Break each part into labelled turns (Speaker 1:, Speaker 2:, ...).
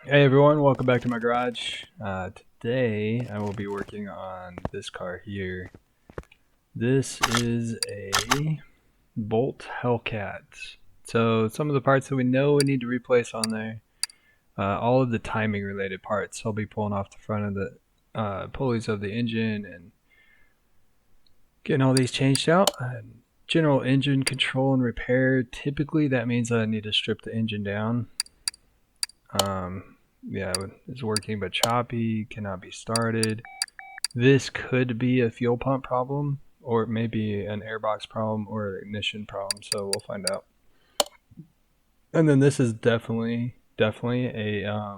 Speaker 1: Hey everyone, welcome back to my garage. Today I will be working on this car here. This is a Bolt Hellcat. So some of the parts that we know we need to replace on there, all of the timing related parts. I'll be pulling off the front of the pulleys of the engine and getting all these changed out. General engine control and repair. Typically that means I need to strip the engine down. Yeah, it's working but choppy, cannot be started. This could be a fuel pump problem, or it may be an airbox problem or an ignition problem, so we'll find out. And then this is definitely a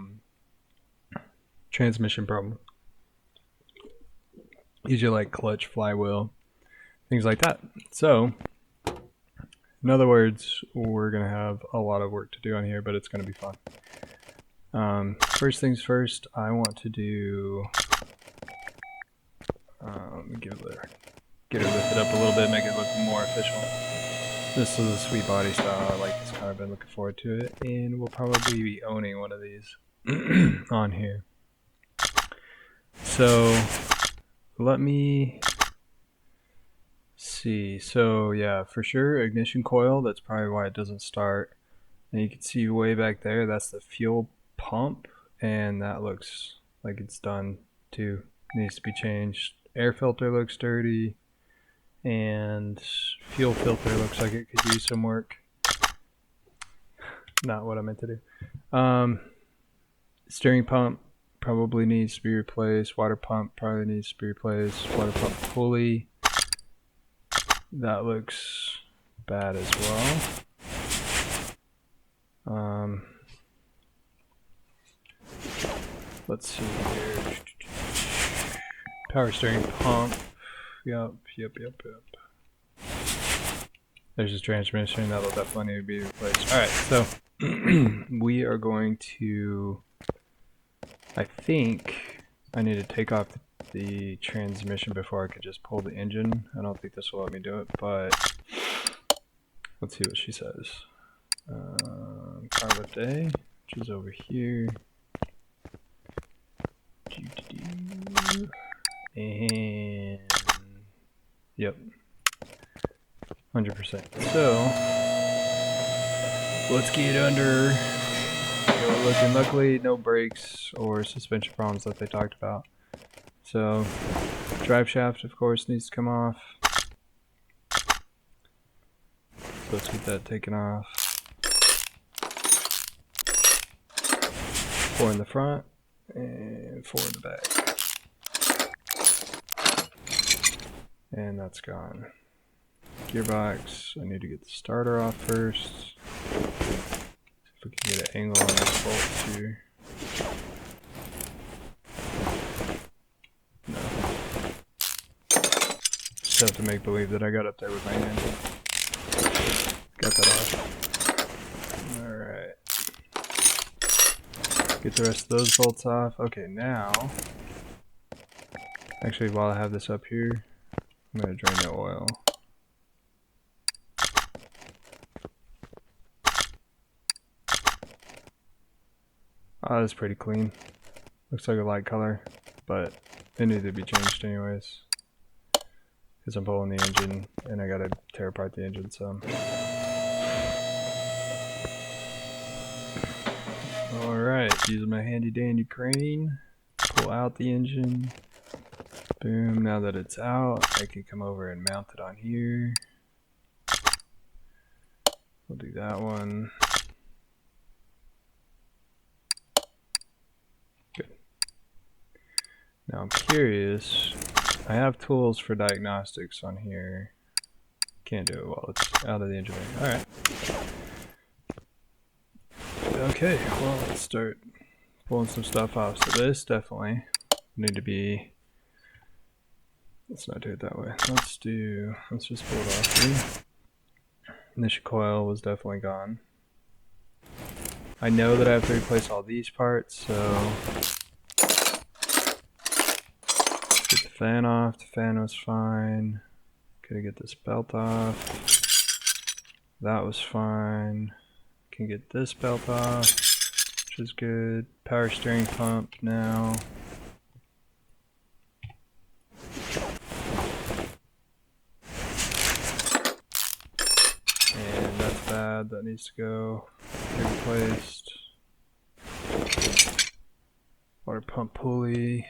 Speaker 1: transmission problem. Usually like clutch, flywheel, things like that. So, in other words, we're going to have a lot of work to do on here, but it's going to be fun. First things first, I want to do get it lifted up a little bit, make it look more official. This is a sweet body style. I like this car. I've been looking forward to it, and we'll probably be owning one of these on here. So let me see. So yeah, for sure, ignition coil. That's probably why it doesn't start. And you can see way back there, that's the fuel pump, and that looks like it's done too. Needs to be changed. Air filter looks dirty, and fuel filter looks like it could use some work. Not what I meant to do. Steering pump probably needs to be replaced. Water pump probably needs to be replaced. Water pump pulley, that looks bad as well. Let's see here. Power steering pump. Yep. There's a transmission that'll definitely need to be replaced. Alright, so we are going to, I think I need to take off the transmission before I could just pull the engine. I don't think this will let me do it, but let's see what she says. Car lift A, which is over here. And yep, 100%. So let's get under. We're looking. Luckily, no brakes or suspension problems that they talked about. So drive shaft, of course, needs to come off. So let's get that taken off. 4 in the front and 4 in the back. And that's gone. Gearbox, I need to get the starter off first. See if we can get an angle on this bolt here. No. Just have to make believe that I got up there with my hand. Got that off. Alright. Get the rest of those bolts off. Okay, now, actually while I have this up here, I'm going to drain the oil. Oh, that's pretty clean. Looks like a light color, but it needs to be changed anyways. Because I'm pulling the engine and I gotta tear apart the engine some. Alright, using my handy dandy crane, pull out the engine. Boom, now that it's out, I can come over and mount it on here. We'll do that one. Good. Now I'm curious, I have tools for diagnostics on here. Can't do it while it's out of the engine bay. Alright. Okay, well let's start pulling some stuff off. So this definitely need to be, let's not do it that way. Let's just pull it off here. Ignition coil was definitely gone. I know that I have to replace all these parts, so get the fan off. The fan was fine. Gotta get this belt off. That was fine. Can get this belt off. which is good. Power steering pump now. And that's bad, that needs to go. Get replaced. Water pump pulley.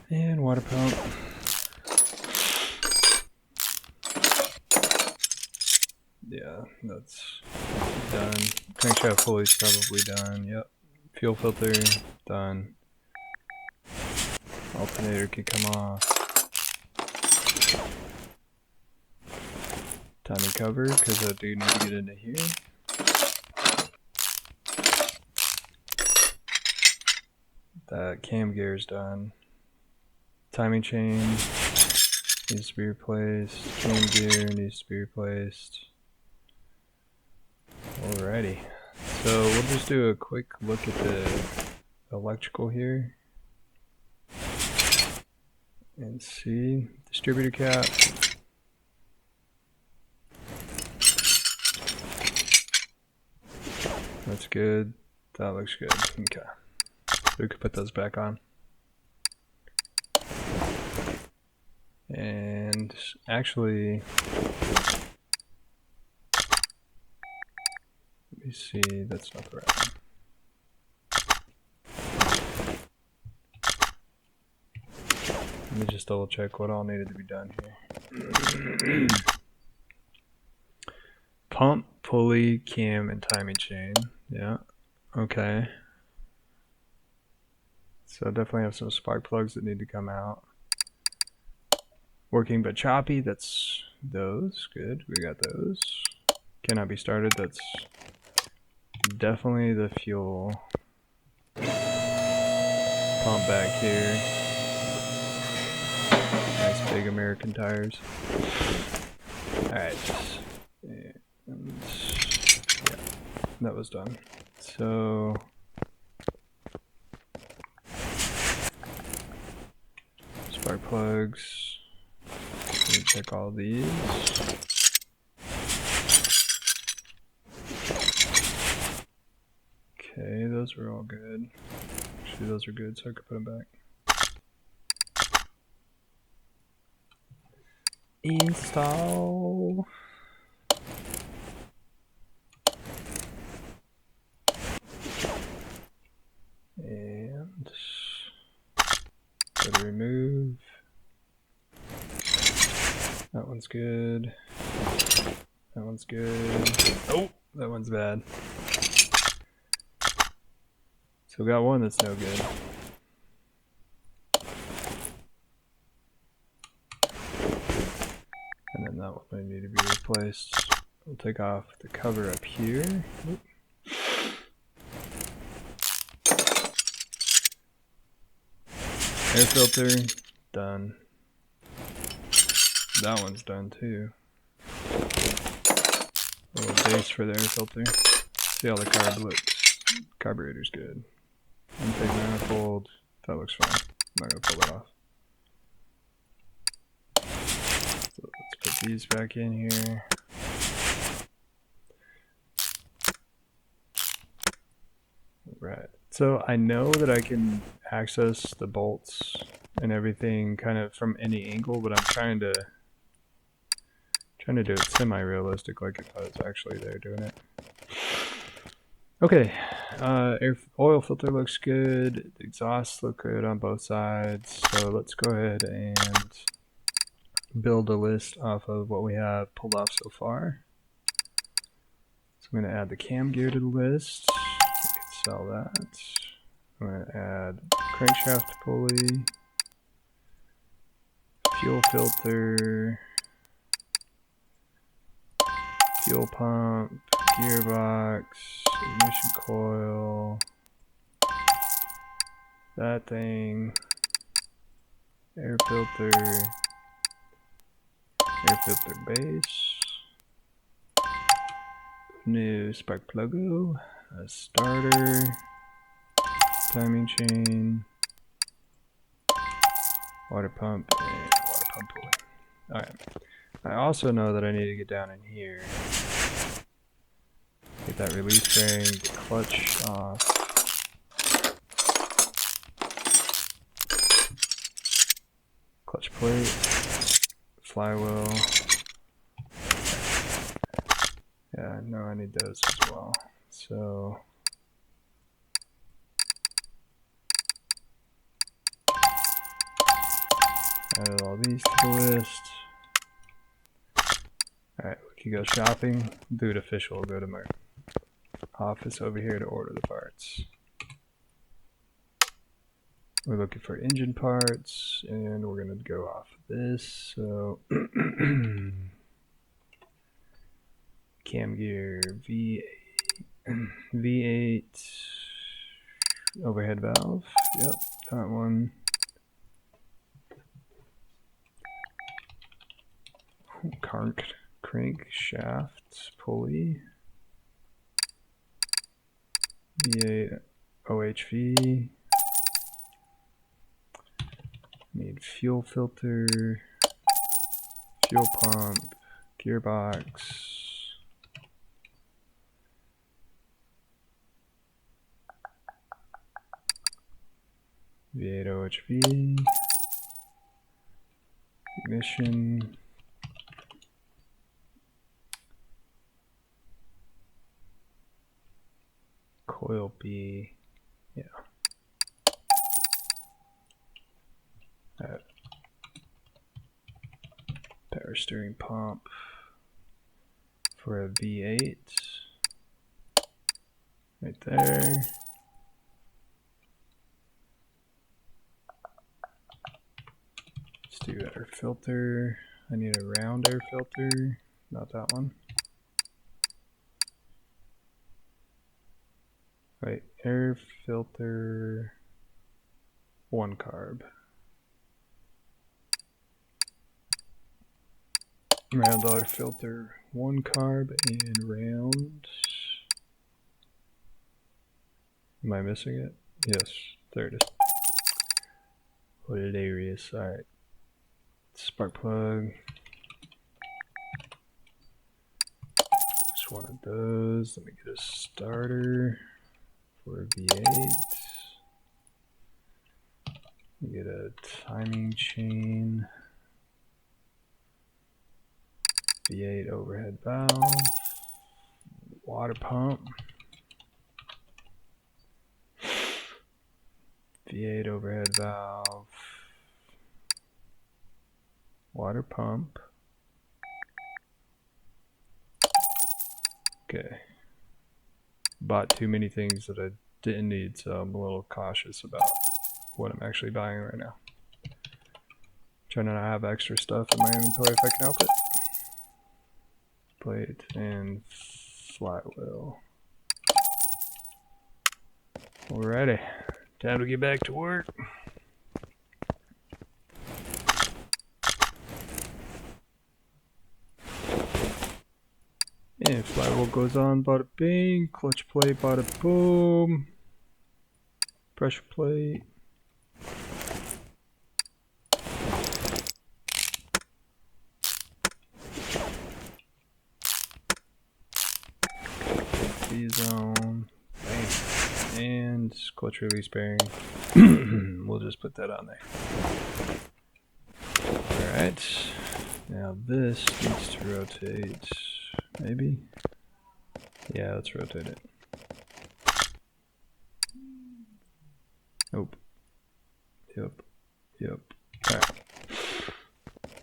Speaker 1: And water pump. Yeah, that's done. Crankshaft pulley's probably done. Yep. Fuel filter done. Alternator can come off. Timing cover, because I do need to get into here. That cam gear's done. Timing chain needs to be replaced. Cam gear needs to be replaced. Alrighty. So we'll just do a quick look at the electrical here. And see. Distributor cap. That's good. That looks good. Okay. We could put those back on. And actually, let me see, that's not the right one. Let me just double check what all needed to be done here. Pump, pulley, cam, and timing chain. Yeah, okay. So definitely have some spark plugs that need to come out. Working but choppy, that's those. Good, we got those. Cannot be started, that's definitely the fuel pump back here. Nice big American tires. Alright. And yeah, that was done. So spark plugs. Let me check all these. Okay, those were all good. Actually, those are good, so I could put them back. Install. And go to remove. That one's good. That one's good. Oh, that one's bad. So we got one that's no good. And then that one may need to be replaced. We'll take off the cover up here. Oop. Air filter, done. That one's done too. A little base for the air filter. See how the carb looks. Carburetor's good. Intake manifold, that looks fine. I'm not gonna pull that off. So let's put these back in here. Right. So I know that I can access the bolts and everything kind of from any angle, but I'm trying to do it semi-realistic, like if I was actually there doing it. Okay, oil filter looks good. The exhausts look good on both sides. So let's go ahead and build a list off of what we have pulled off so far. So I'm going to add the cam gear to the list. I can sell that. I'm going to add crankshaft pulley, fuel filter, fuel pump, gearbox, ignition coil, that thing, air filter base, new spark plug, a starter, timing chain, water pump, and water pump pulley. Alright, I also know that I need to get down in here. Get that release bearing, the clutch off. Clutch plate, flywheel. Yeah, no, I need those as well. So added all these to the list. Alright, we can go shopping. Do it official. We'll go to my office over here to order the parts. We're looking for engine parts, and we're going to go off of this. So cam gear, V8 overhead valve. Yep, that one. Crank shaft pulley. V8 OHV. Need fuel filter, fuel pump, gearbox. V8 OHV. Ignition. Coil B. Yeah. Power steering pump for a V8. Right there. Let's do air filter. I need a round air filter, not that one. Right, air filter, 1 carb. Round air filter, 1 carb, and round. Am I missing it? Yes, there it is. Hilarious. Alright. Spark plug. Just one of those. Let me get a starter for a V8. Get a timing chain. V8 overhead valve. Water pump. V8 overhead valve. Water pump. Okay. Bought too many things that I didn't need, so I'm a little cautious about what I'm actually buying right now. Trying to not have extra stuff in my inventory if I can help it. Plate and flywheel. Alrighty, time to get back to work. And flywheel goes on, bada bing. Clutch plate, bada boom. Pressure plate. Z-zone. Bang. And clutch release bearing. We'll just put that on there. Alright. Now this needs to rotate. Maybe? Yeah, let's rotate it. Nope. Yep. Alright.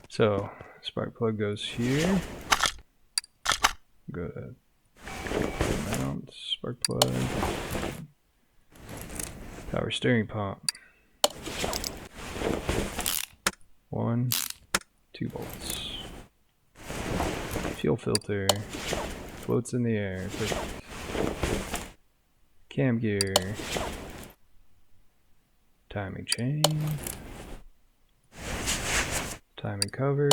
Speaker 1: So, spark plug goes here. Go to mount, spark plug. Power steering pump. 1, 2 bolts. Fuel filter. Floats in the air. Perfect. Cam gear. Timing chain. Timing cover.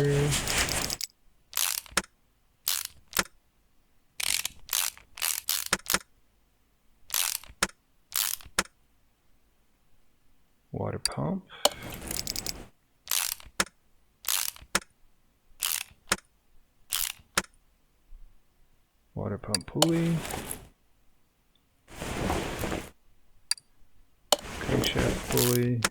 Speaker 1: Water pump. water pump pulley, crankshaft pulley,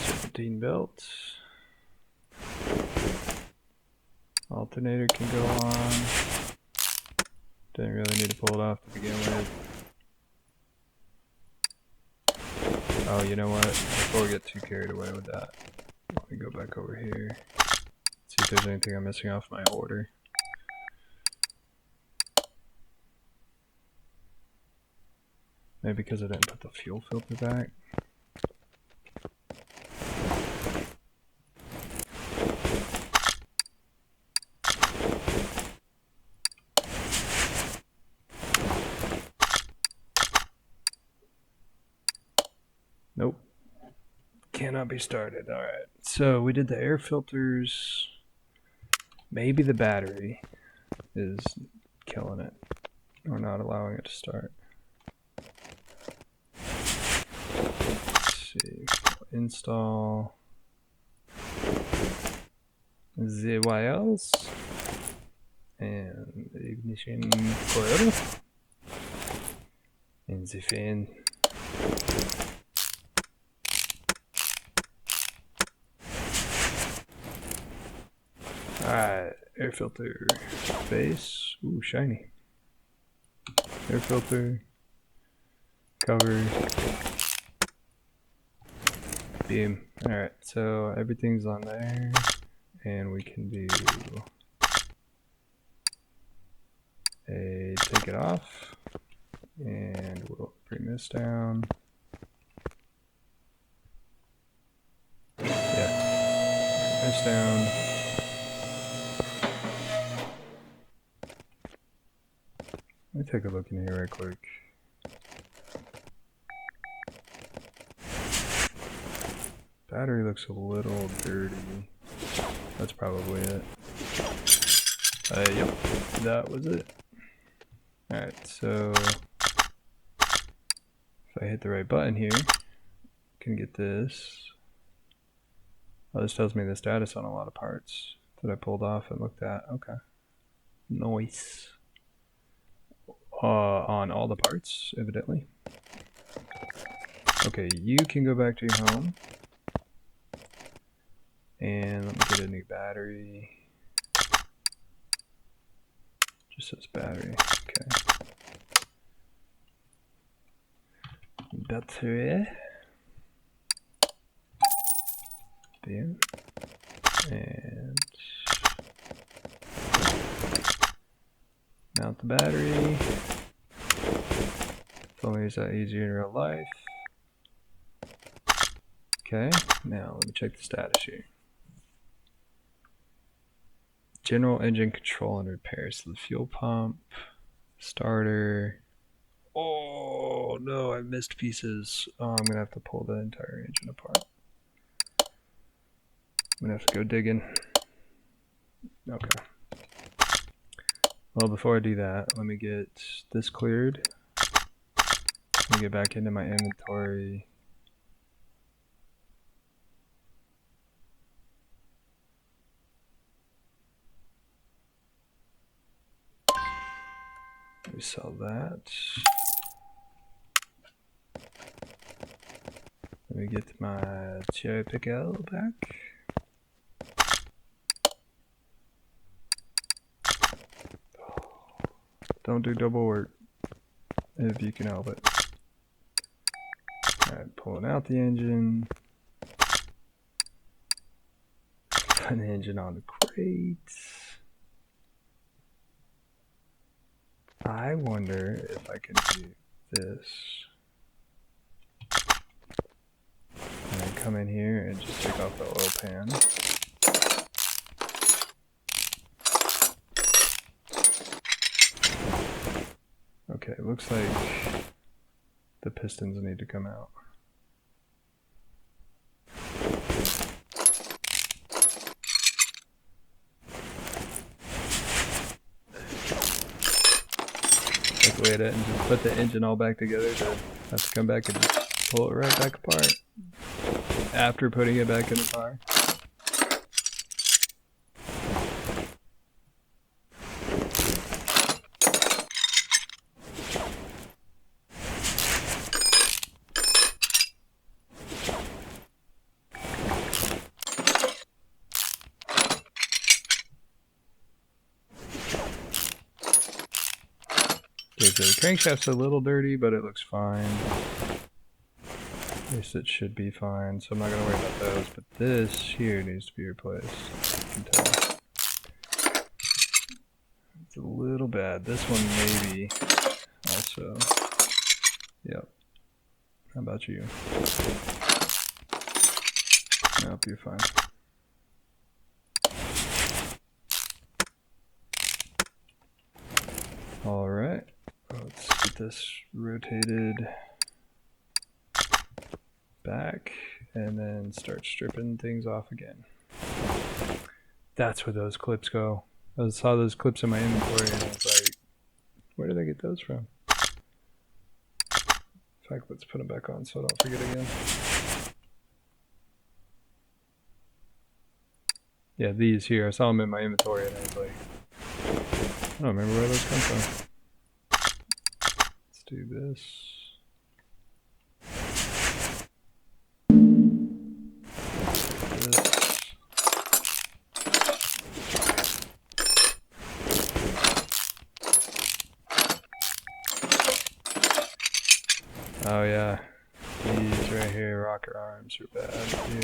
Speaker 1: serpentine belt, alternator can go on. Didn't really need to pull it off to begin with. Oh, you know what? Before we get too carried away with that, let me go back over here. See if there's anything I'm missing off my order. Maybe because I didn't put the fuel filter back. Nope. Cannot be started. Alright. So we did the air filters. Maybe the battery is killing it. Or not allowing it to start. Let's see. Install the wires and the ignition coil and the fan. Alright, air filter base. Ooh, shiny. Air filter, cover, beam. Alright, so everything's on there, and we can do a take it off, and we'll bring this down. Yeah, bring this down. Let me take a look in here right quick. Battery looks a little dirty. That's probably it. Yep, that was it. Alright, so if I hit the right button here, I can get this. Oh, this tells me the status on a lot of parts that I pulled off and looked at. Okay. Nice. On all the parts, evidently. Okay, you can go back to your home. And let me get a new battery. Just says battery. Okay. Battery. Bam. And mount the battery. If only is that easier in real life. Okay, now let me check the status here. General engine control and repairs. So the fuel pump, starter. Oh no, I missed pieces. Oh, I'm gonna have to pull the entire engine apart. I'm gonna have to go digging. Okay. Well, before I do that, let me get this cleared. Let me get back into my inventory. Let me sell that. Let me get my cherry pickle back. Don't do double work if you can help it. Alright, pulling out the engine. Putting the engine on the crate. I wonder if I can do this. And then come in here and just take off the oil pan. Okay, looks like the pistons need to come out. Like way to just put the engine all back together to have to come back and just pull it right back apart after putting it back in the car. Okay, so the crankshaft's a little dirty, but it looks fine. At least it should be fine, so I'm not going to worry about those. But this here needs to be replaced. You can tell. It's a little bad. This one maybe also. Yep. How about you? Nope, you're fine. Alright, let's get this rotated back and then start stripping things off again. That's where those clips go. I saw those clips in my inventory and I was like, where did I get those from? In fact, let's put them back on so I don't forget again. Yeah, these here, I saw them in my inventory and I was like, I don't remember where those come from. Let's do this. Oh yeah, these right here, rocker arms are bad too.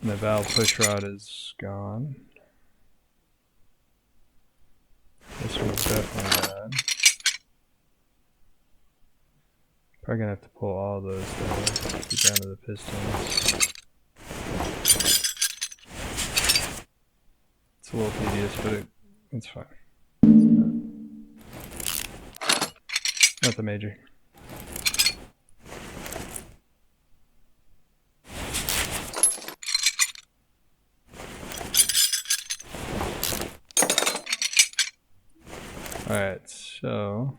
Speaker 1: And the valve push rod is gone. This one's definitely bad. Probably gonna have to pull all those though, get down to the pistons. It's a little tedious, but it's fine. Nothing major. Alright, so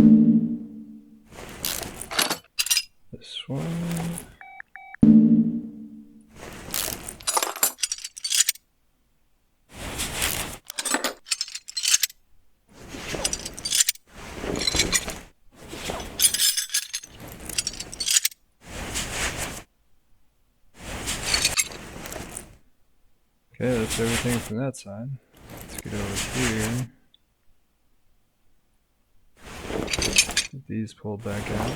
Speaker 1: this one. Okay, that's everything from that side. Let's get over here. Get these pulled back out.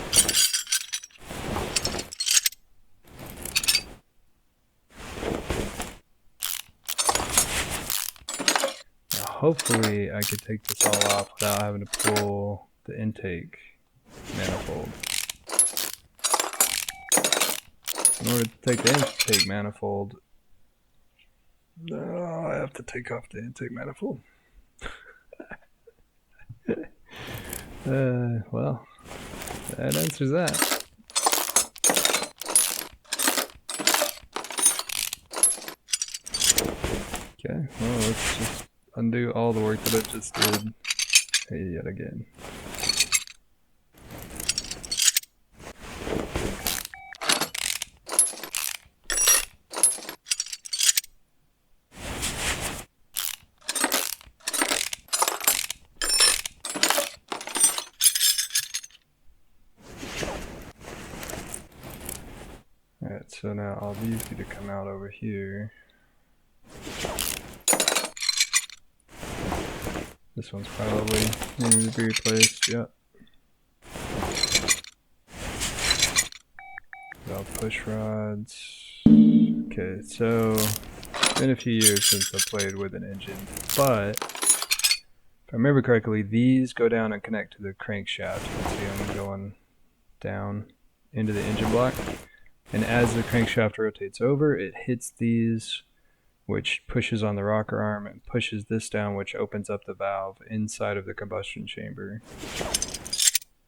Speaker 1: Now hopefully I could take this all off without having to pull the intake manifold. In order to take the intake manifold, I have to take off the intake manifold. Well, that answers that. Okay, well, let's just undo all the work that I just did yet again. Alright, so now all these need to come out over here. This one's probably needs to be replaced, yep. Valve push rods. Okay, so it's been a few years since I played with an engine, but if I remember correctly, these go down and connect to the crankshaft. You can see them going down into the engine block. And as the crankshaft rotates over, it hits these, which pushes on the rocker arm and pushes this down, which opens up the valve inside of the combustion chamber.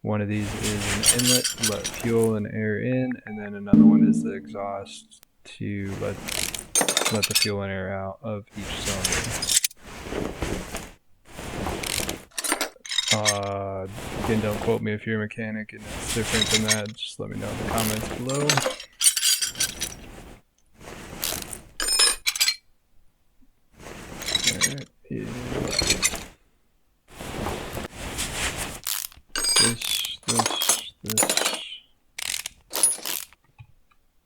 Speaker 1: One of these is an inlet to let fuel and air in, and then another one is the exhaust to let the fuel and air out of each cylinder. Again, don't quote me if you're a mechanic and it's different than that. Just let me know in the comments below. Alright, yeah.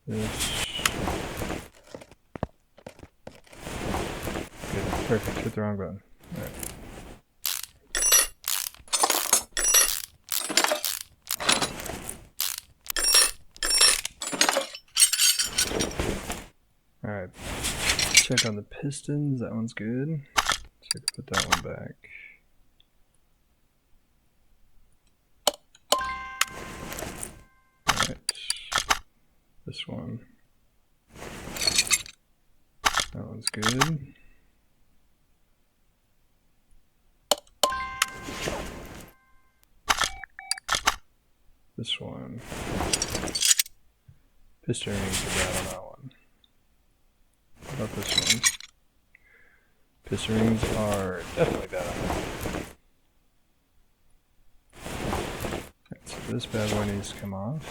Speaker 1: This. Good, perfect. Hit the wrong button. Alright. check on the pistons. That one's good. So I can put that one back. Alright. This one. That one's good. This one. Piston rings are bad on that one. How about this one? Piston rings are definitely bad on that one. Alright, so this bad boy needs to come off.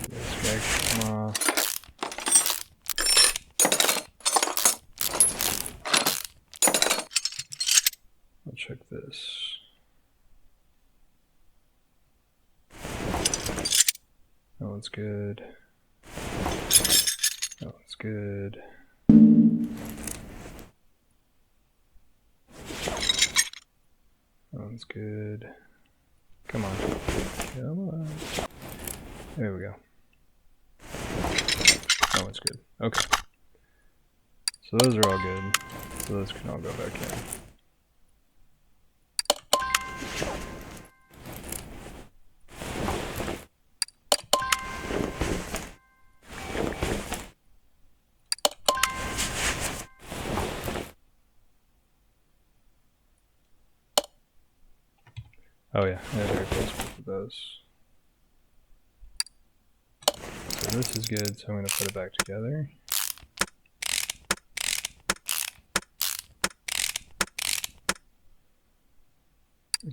Speaker 1: This guy can come off. I'll check this. That one's good. That one's good. That one's good. Come on. Come on. There we go. That one's good. Okay. So those are all good. So those can all go back in. Oh yeah, I had air placement for those. So this is good, so I'm going to put it back together.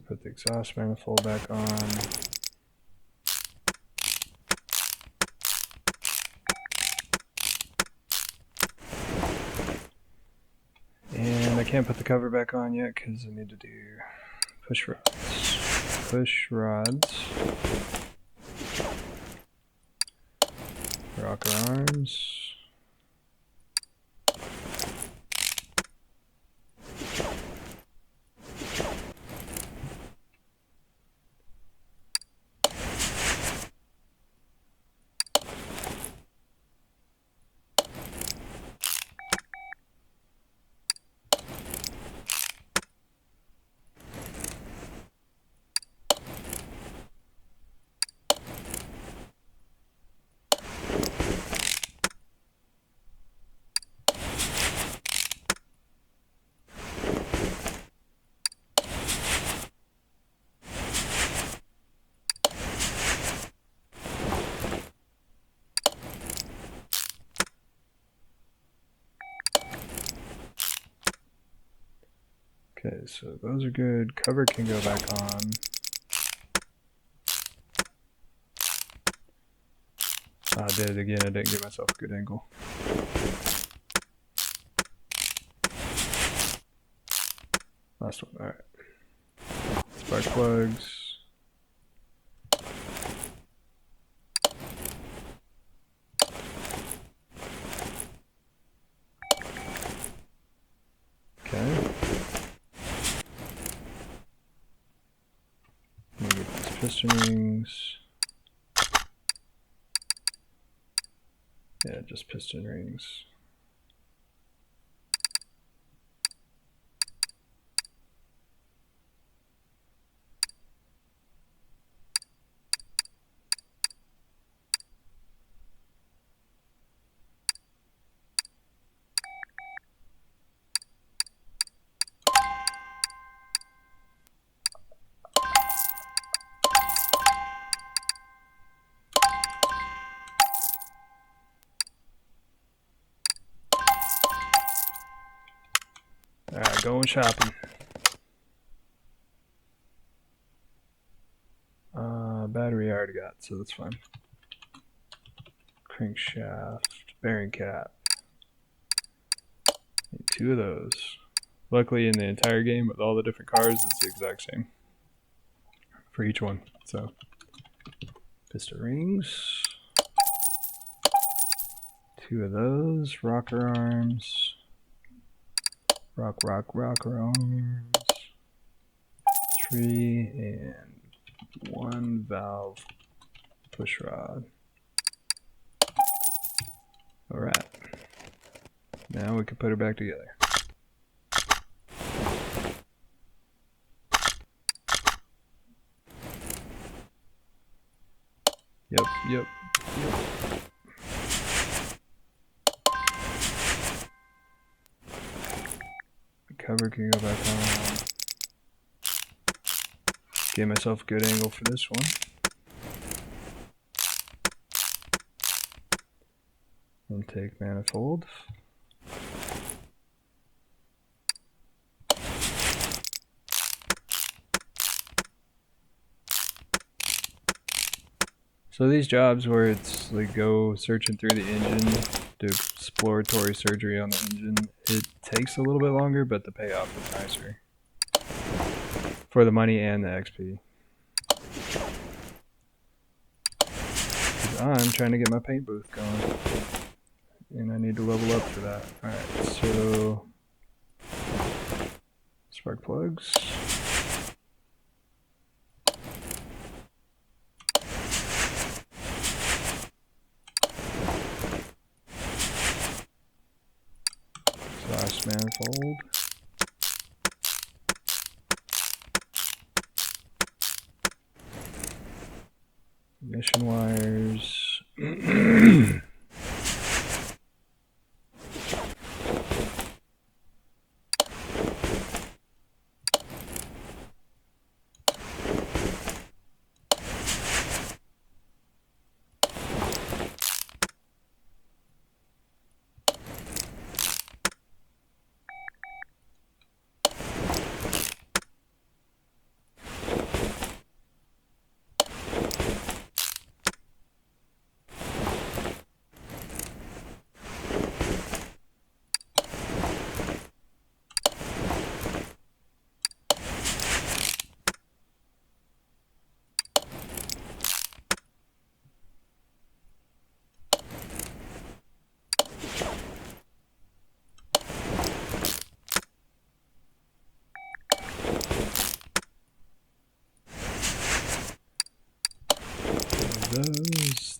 Speaker 1: Put the exhaust manifold back on. And I can't put the cover back on yet because I need to do push rods. Push rods. Rocker arms. Okay, so those are good. Cover can go back on. I did it again. I didn't give myself a good angle. Last one. Alright. Spark plugs. Okay. Let me get these piston rings. Yeah, just piston rings. Alright, going shopping. Battery I already got, so that's fine. Crankshaft, bearing cap. Need 2 of those. Luckily in the entire game with all the different cars, it's the exact same for each one. So, piston rings. 2 of those. Rocker arms. Rocker arms. tree and 1 valve push rod. Alright. Now we can put her back together. Yep. The cover can go back on. Get myself a good angle for this one. Intake manifold. So these jobs where it's like go searching through the engine, do exploratory surgery on the engine, it takes a little bit longer, but the payoff is nicer for the money and the XP. I'm trying to get my paint booth going, and I need to level up for that. Alright, so spark plugs. Exhaust manifold. Ignition wires.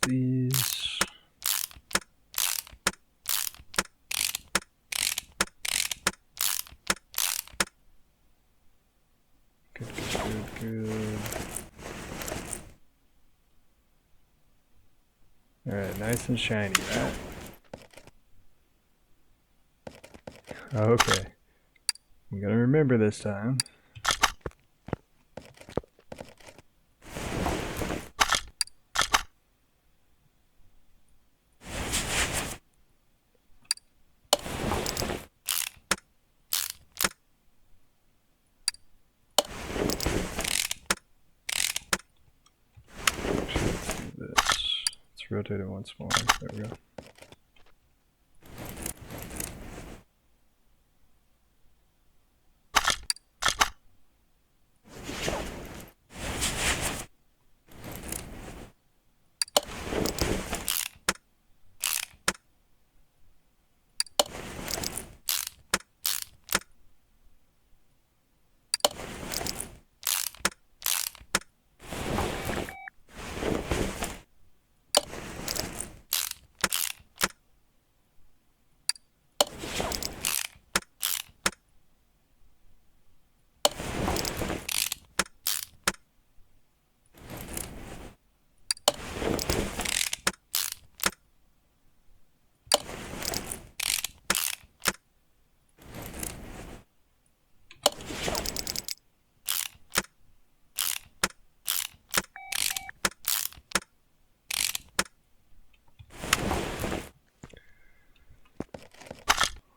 Speaker 1: These. Good. Alright, nice and shiny, right? Okay. I'm gonna remember this time. Let's rotate it once more. There we go.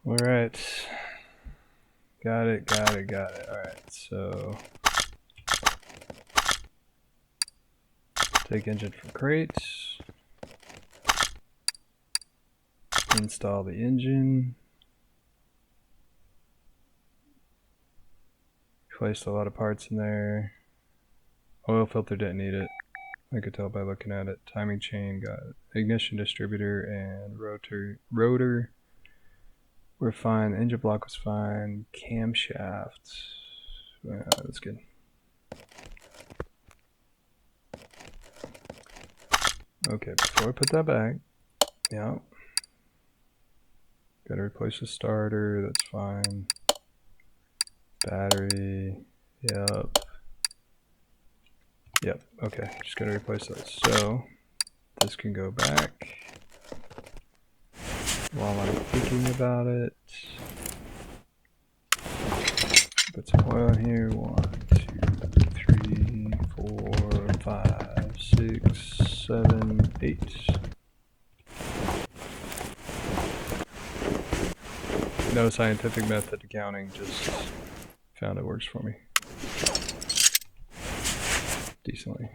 Speaker 1: Alright. Got it. Alright, so take engine from crate. Install the engine. Placed a lot of parts in there. Oil filter didn't need it. I could tell by looking at it. Timing chain got it. Ignition distributor and rotor were fine. Engine block was fine. Camshaft. That's good. Okay, before I put that back, yeah. Gotta replace the starter, that's fine. Battery, yep. Yep, okay, just gotta replace those. So, this can go back. While I'm thinking about it, put some oil in here. 1, 2, 3, 4, 5, 6, 7, 8. No scientific method accounting, just found it works for me decently.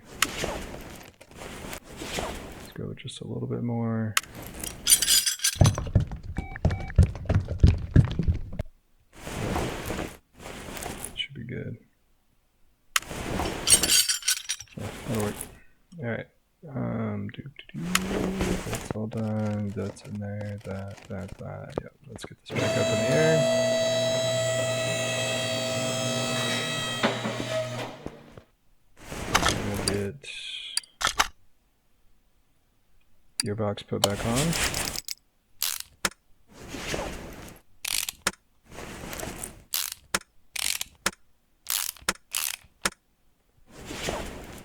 Speaker 1: Let's go with just a little bit more. Should be good. Yeah, that'll work. Alright. That's all done. That's in there. That. Yep. Let's get this back up in the air. We'll get gearbox put back on.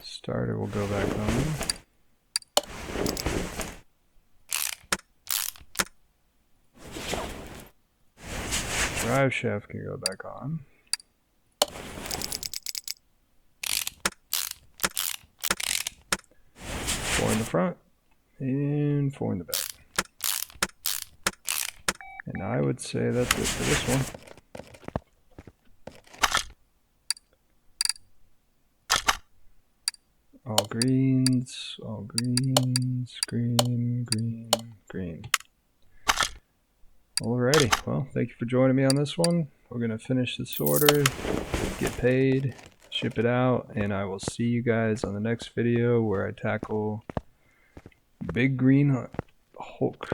Speaker 1: Starter will go back on. Drive shaft can go back on. 4 in the front and 4 in the back. And I would say that's it for this one. All greens, green, green, green. Alrighty, well, thank you for joining me on this one. We're going to finish this order, get paid, ship it out, and I will see you guys on the next video where I tackle Big Green Hulk.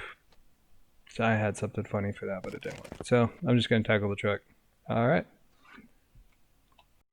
Speaker 1: I had something funny for that, but it didn't work. So I'm just going to tackle the truck. Alright.